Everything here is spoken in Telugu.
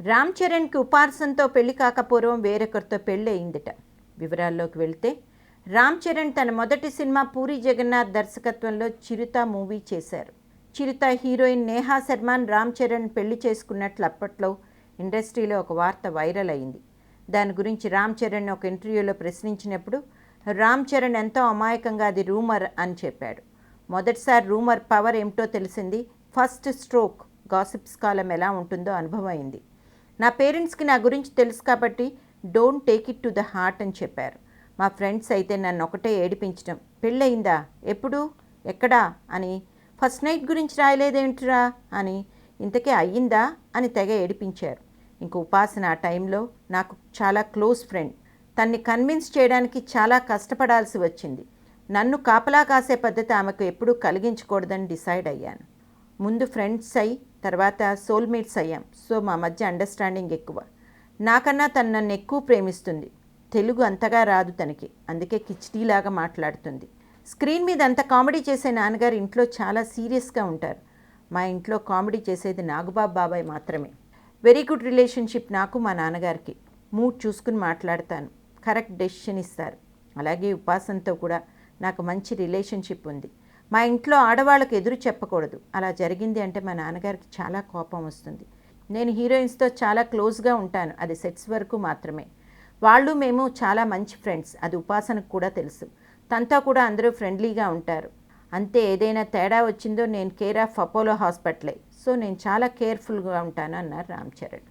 రామ్ చరణ్కి ఉపాసనతో పెళ్లి కాకపూర్వం వేరొకరితో పెళ్ళి అయిందిట. వివరాల్లోకి వెళ్తే రామ్ చరణ్ తన మొదటి సినిమా పూరి జగన్నాథ్ దర్శకత్వంలో చిరుత మూవీ చేశారు. చిరుత హీరోయిన్ నేహా శర్మాన్ రామ్ చరణ్ పెళ్లి చేసుకున్నట్లు అప్పట్లో ఇండస్ట్రీలో ఒక వార్త వైరల్ అయింది. దాని గురించి రామ్ చరణ్ ఒక ఇంటర్వ్యూలో ప్రశ్నించినప్పుడు రామ్ చరణ్ ఎంతో అమాయకంగా అది రూమర్ అని చెప్పాడు. మొదటిసారి రూమర్ పవర్ ఏమిటో తెలిసింది. ఫస్ట్ స్ట్రోక్ గాసిప్స్ కాలం ఎలా ఉంటుందో అనుభవం అయింది. నా పేరెంట్స్కి నా గురించి తెలుసు కాబట్టి don't take it to the heart అని చెప్పారు. మా ఫ్రెండ్స్ అయితే నన్ను ఒకటే ఏడిపించడం, పెళ్ళయిందా, ఎప్పుడు, ఎక్కడా అని, ఫస్ట్ నైట్ గురించి రాయలేదేంట్రా అని, ఇంతకీ అయ్యిందా అని తెగ ఏడిపించారు. ఇంక ఉపాసన ఆ టైంలో నాకు చాలా క్లోజ్ ఫ్రెండ్. తన్ని కన్విన్స్ చేయడానికి చాలా కష్టపడాల్సి వచ్చింది. నన్ను కాపలా కాసే పద్ధతి ఆమెకు ఎప్పుడూ కలిగించకూడదని డిసైడ్ అయ్యాను. ముందు ఫ్రెండ్స్ అయ్యి తర్వాత సోల్మేట్స్ అయ్యాం. సో మా మధ్య అండర్స్టాండింగ్ ఎక్కువ. నాకన్నా తను నన్ను ఎక్కువ ప్రేమిస్తుంది. తెలుగు అంతగా రాదు తనకి, అందుకే కిచిడీలాగా మాట్లాడుతుంది. స్క్రీన్ మీద అంత కామెడీ చేసే నాన్నగారు ఇంట్లో చాలా సీరియస్గా ఉంటారు. మా ఇంట్లో కామెడీ చేసేది నాగబాబు బాబాయ్ మాత్రమే. వెరీ గుడ్ రిలేషన్షిప్ నాకు మా నాన్నగారికి. మూడ్ చూసుకుని మాట్లాడతాను, కరెక్ట్ డెసిషన్ ఇస్తారు. అలాగే ఉపాసనతో కూడా నాకు మంచి రిలేషన్షిప్ ఉంది. మా ఇంట్లో ఆడవాళ్ళకు ఎదురు చెప్పకూడదు. అలా జరిగింది అంటే మా నాన్నగారికి చాలా కోపం వస్తుంది. నేను హీరోయిన్స్తో చాలా క్లోజ్గా ఉంటాను, అది సెట్స్ వరకు మాత్రమే. వాళ్ళు మేము చాలా మంచి ఫ్రెండ్స్, అది ఉపాసనకు కూడా తెలుసు. తనతో కూడా అందరూ ఫ్రెండ్లీగా ఉంటారు. అంతే, ఏదైనా తేడా వచ్చిందో నేను కేర్ ఆఫ్ అపోలో హాస్పిటలే. సో నేను చాలా కేర్ఫుల్గా ఉంటాను అన్నారు రామ్ చరణ్.